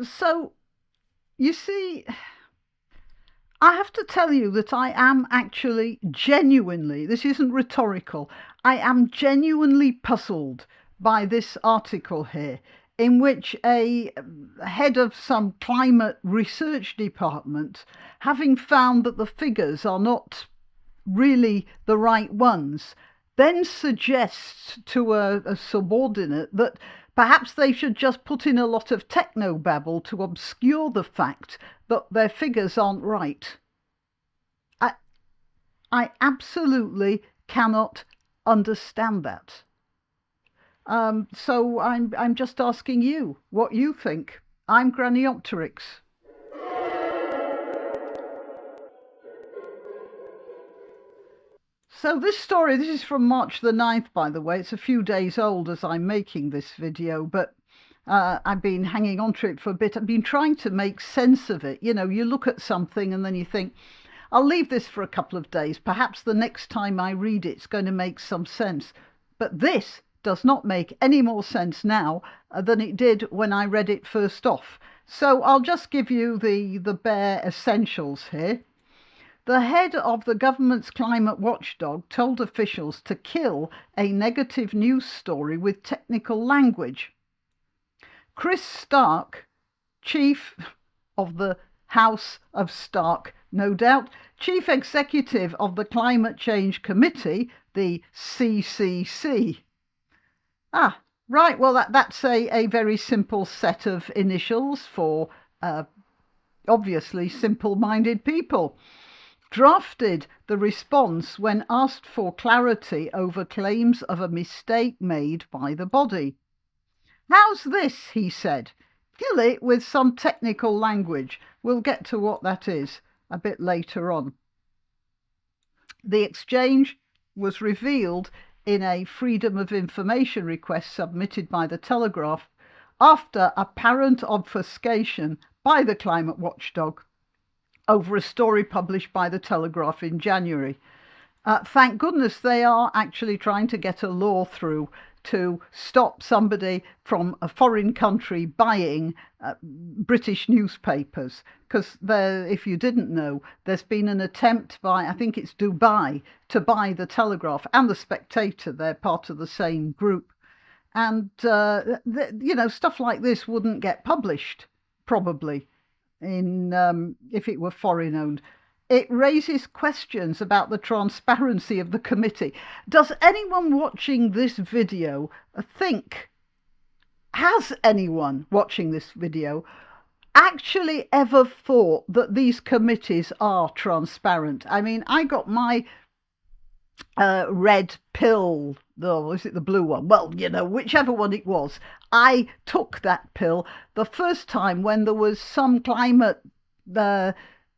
So, you see, I have to tell you that I am actually genuinely, this isn't rhetorical, I am genuinely puzzled by this article here, in which a head of some climate research department, having found that the figures are not really the right ones, then suggests to a subordinate that perhaps they should just put in a lot of technobabble to obscure the fact that their figures aren't right. I absolutely cannot understand that. So I'm just asking you what you think. I'm Graniopteryx. So this is from March the 9th, by the way. It's a few days old as I'm making this video, but I've been hanging on to it for a bit. I've been trying to make sense of it. You know, you look at something and then you think, I'll leave this for a couple of days. Perhaps the next time I read it, it's going to make some sense. But this does not make any more sense now than it did when I read it first off. So I'll just give you the bare essentials here. The head of the government's climate watchdog told officials to kill a negative news story with technical language. Chris Stark, chief of the House of Stark, no doubt, chief executive of the Climate Change Committee, the CCC. Ah, right, well, that's a very simple set of initials for obviously simple-minded people. Drafted the response when asked for clarity over claims of a mistake made by the body. How's this, he said. Kill it with some technical language. We'll get to what that is a bit later on. The exchange was revealed in a Freedom of Information request submitted by the Telegraph after apparent obfuscation by the climate watchdog over a story published by the Telegraph in January. Thank goodness they are actually trying to get a law through to stop somebody from a foreign country buying British newspapers, because if you didn't know, there's been an attempt by, I think it's Dubai, to buy the Telegraph and the Spectator. They're part of the same group, and you know, stuff like this wouldn't get published probably if it were foreign owned. It raises questions about the transparency of the committee. Does anyone watching this video has anyone watching this video actually ever thought that these committees are transparent? I mean, I got my red pill, is it the blue one? Well, you know, whichever one it was. I took that pill the first time when there was some climate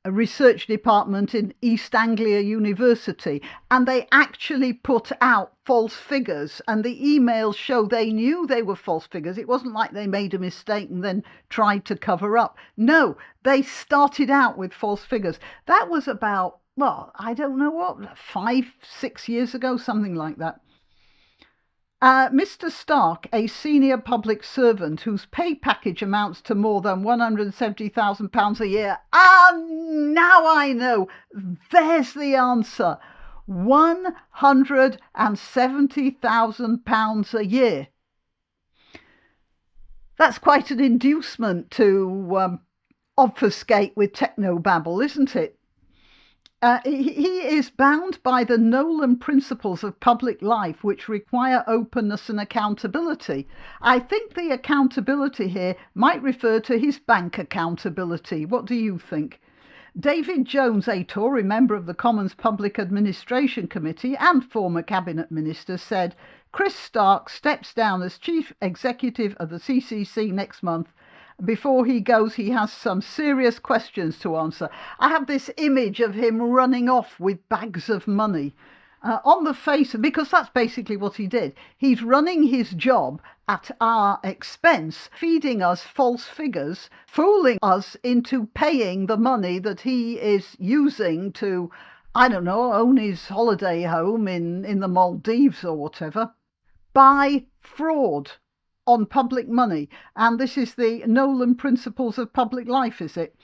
a research department in East Anglia University, and they actually put out false figures, and the emails show they knew they were false figures. It wasn't like they made a mistake and then tried to cover up. No, they started out with false figures. That was about, well, I don't know what, 5-6 years ago, something like that. Mr. Stark, a senior public servant whose pay package amounts to more than £170,000 a year. Now I know. There's the answer. £170,000 a year. That's quite an inducement to obfuscate with technobabble, isn't it? He is bound by the Nolan principles of public life, which require openness and accountability. I think the accountability here might refer to his bank accountability. What do you think? David Jones, a Tory member of the Commons Public Administration Committee and former cabinet minister, said Chris Stark steps down as chief executive of the CCC next month. Before he goes, he has some serious questions to answer. I have this image of him running off with bags of money on the face, because that's basically what he did. He's running his job at our expense, feeding us false figures, fooling us into paying the money that he is using to, I don't know, own his holiday home in the Maldives or whatever, by fraud. on public money. And this is the Nolan Principles of Public Life, is it?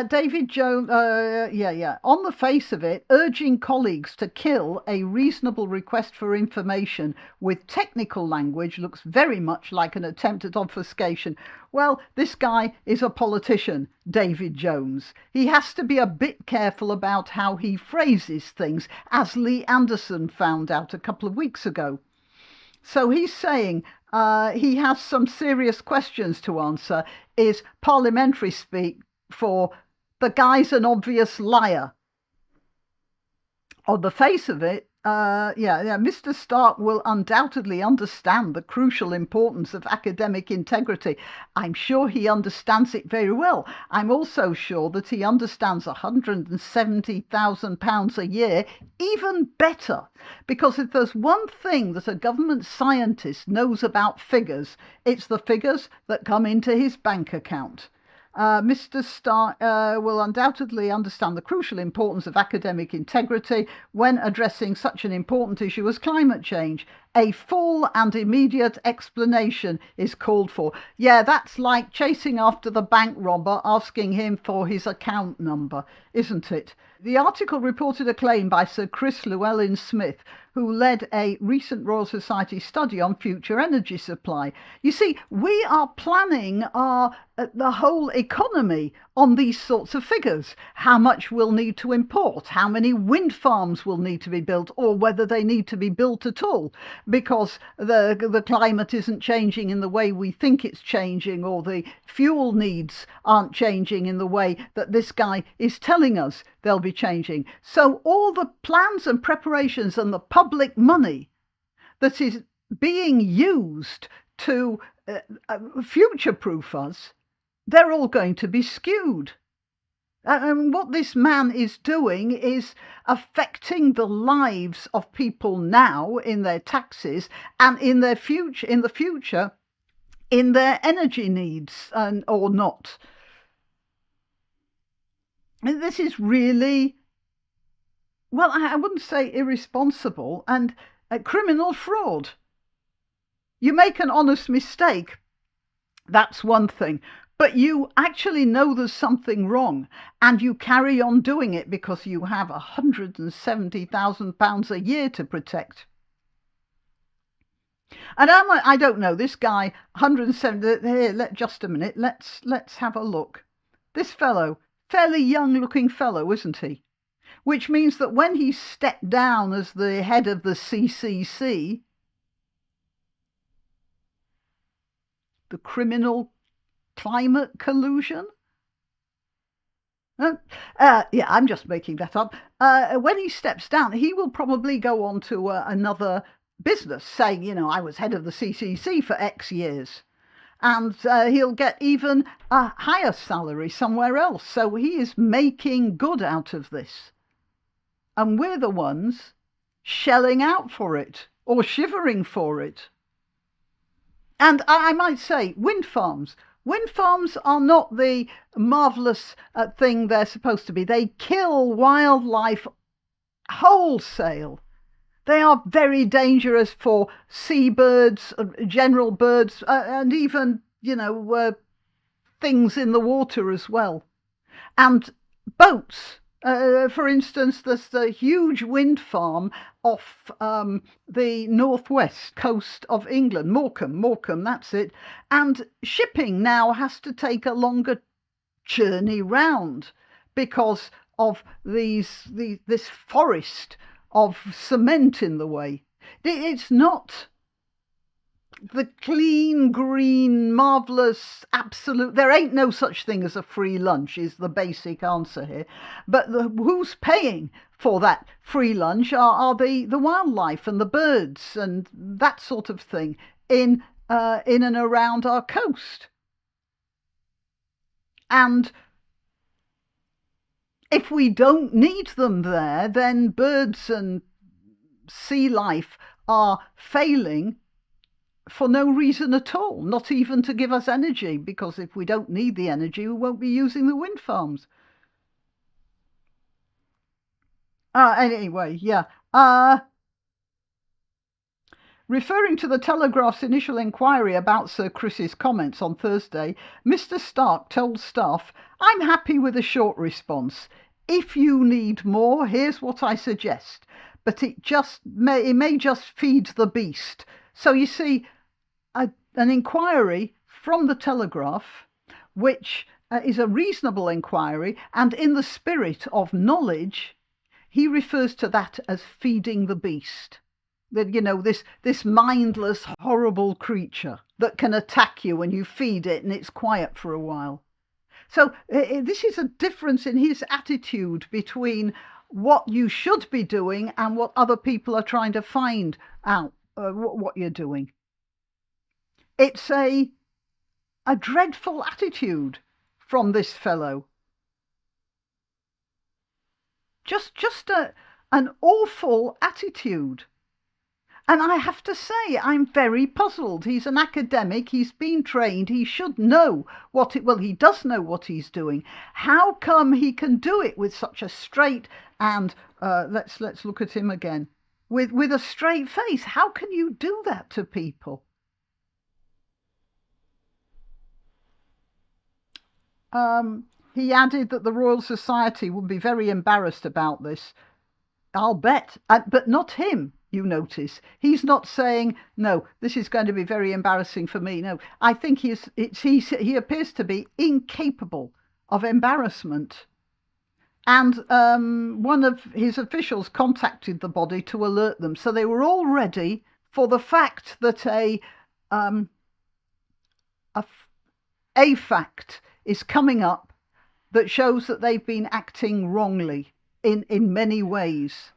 David Jones, on the face of it, urging colleagues to kill a reasonable request for information with technical language looks very much like an attempt at obfuscation. Well, this guy is a politician, David Jones. He has to be a bit careful about how he phrases things, as Lee Anderson found out a couple of weeks ago. So he's saying he has some serious questions to answer. Is parliamentary speak for the guy's an obvious liar? On the face of it, Mr. Stark will undoubtedly understand the crucial importance of academic integrity. I'm sure he understands it very well. I'm also sure that he understands £170,000 a year even better, because if there's one thing that a government scientist knows about figures, it's the figures that come into his bank account. Mr. Stark will undoubtedly understand the crucial importance of academic integrity when addressing such an important issue as climate change. A full and immediate explanation is called for. Yeah, that's like chasing after the bank robber, asking him for his account number, isn't it? The article reported a claim by Sir Chris Llewellyn-Smith, who led a recent Royal Society study on future energy supply. You see, we are planning the whole economy on these sorts of figures. How much we'll need to import, how many wind farms will need to be built, or whether they need to be built at all, because the climate isn't changing in the way we think it's changing, or the fuel needs aren't changing in the way that this guy is telling us they'll be changing. So all the plans and preparations and the public money that is being used to future-proof us, they're all going to be skewed. And what this man is doing is affecting the lives of people now in their taxes, and in the future in their energy needs, or not. And this is really, well, I wouldn't say irresponsible, and criminal fraud. You make an honest mistake, that's one thing. But you actually know there's something wrong, and you carry on doing it because you have £170,000 a year to protect. And I don't know, this guy, 170, here, just a minute, let's have a look. This fellow, fairly young looking fellow, isn't he? Which means that when he stepped down as the head of the CCC, the Criminal Climate Collusion? I'm just making that up. When he steps down, he will probably go on to another business, saying, I was head of the CCC for X years. And he'll get even a higher salary somewhere else. So he is making good out of this. And we're the ones shelling out for it, or shivering for it. And I might say, wind farms. Wind farms are not the marvellous thing they're supposed to be. They kill wildlife wholesale. They are very dangerous for seabirds, general birds, and even, things in the water as well. And boats. For instance, there's the huge wind farm off the northwest coast of England, Morecambe, that's it. And shipping now has to take a longer journey round because of this forest of cement in the way. It's not the clean, green, marvellous, absolute. There ain't no such thing as a free lunch, is the basic answer here. But who's paying for that free lunch are the wildlife and the birds and that sort of thing in and around our coast. And if we don't need them there, then birds and sea life are failing for no reason at all, not even to give us energy, because if we don't need the energy, we won't be using the wind farms. Anyway, yeah. Referring to the Telegraph's initial inquiry about Sir Chris's comments on Thursday, Mr. Stark told staff, "I'm happy with a short response. If you need more, here's what I suggest. But it may just feed the beast." So you see, an inquiry from the Telegraph, which is a reasonable inquiry, and in the spirit of knowledge, he refers to that as feeding the beast. That, you know, this mindless, horrible creature that can attack you when you feed it and it's quiet for a while. So this is a difference in his attitude between what you should be doing and what other people are trying to find out what you're doing. It's a dreadful attitude from this fellow. Just an awful attitude. And I have to say, I'm very puzzled. He's an academic, he's been trained, he should know he does know what he's doing. How come he can do it with such a straight and, let's look at him again, with a straight face? How can you do that to people? He added that the Royal Society would be very embarrassed about this. I'll bet, but not him. You notice he's not saying, no, this is going to be very embarrassing for me. No, I think he appears to be incapable of embarrassment. And one of his officials contacted the body to alert them, so they were all ready for the fact that a fact is coming up that shows that they've been acting wrongly in many ways.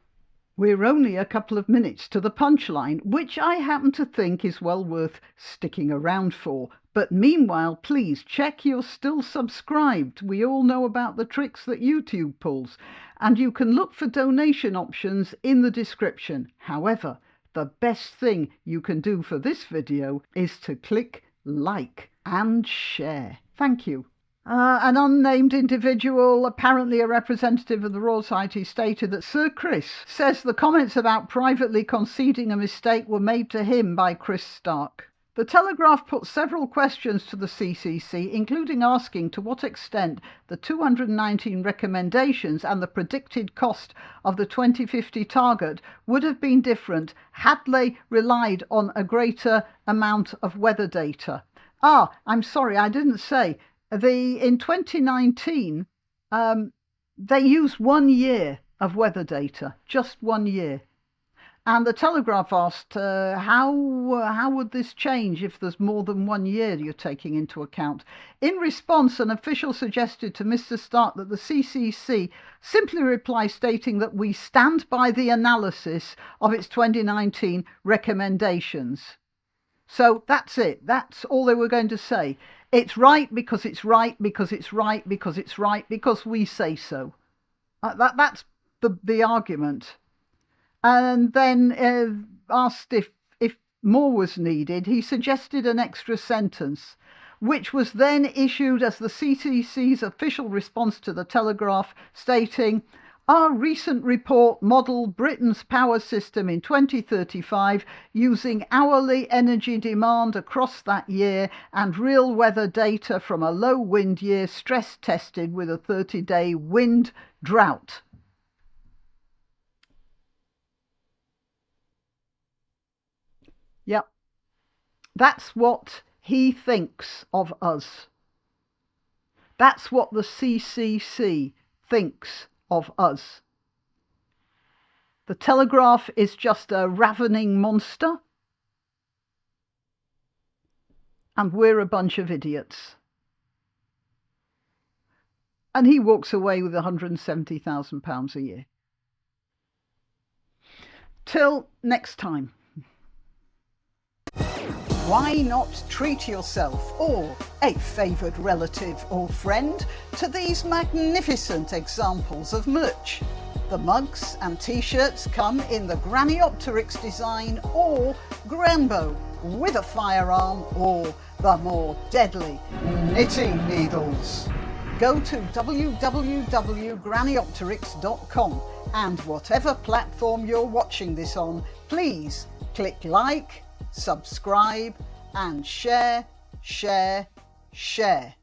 We're only a couple of minutes to the punchline, which I happen to think is well worth sticking around for. But meanwhile, please check you're still subscribed. We all know about the tricks that YouTube pulls, and you can look for donation options in the description. However, the best thing you can do for this video is to click like and share. Thank you. An unnamed individual, apparently a representative of the Royal Society, stated that Sir Chris says the comments about privately conceding a mistake were made to him by Chris Stark. The Telegraph put several questions to the CCC, including asking to what extent the 219 recommendations and the predicted cost of the 2050 target would have been different had they relied on a greater amount of weather data. I'm sorry, I didn't say. In 2019, they used 1 year of weather data, just 1 year. And the Telegraph asked, how would this change if there's more than 1 year you're taking into account? In response, an official suggested to Mr. Stark that the CCC simply reply stating that we stand by the analysis of its 2019 recommendations. So that's it. That's all they were going to say. It's right because it's right because it's right because it's right because we say so. That's the argument. And then asked if more was needed, he suggested an extra sentence, which was then issued as the CCC's official response to the Telegraph, stating, "Our recent report modelled Britain's power system in 2035 using hourly energy demand across that year and real weather data from a low wind year stress tested with a 30-day wind drought." Yep, that's what he thinks of us. That's what the CCC thinks of us. The Telegraph is just a ravening monster, and we're a bunch of idiots. And he walks away with £170,000 a year. Till next time. Why not treat yourself or a favoured relative or friend to these magnificent examples of merch? The mugs and t-shirts come in the Graniopteryx design or Granbo with a firearm or the more deadly knitting needles. Go to www.graniopteryx.com. And whatever platform you're watching this on, please click like, subscribe and share, share, share.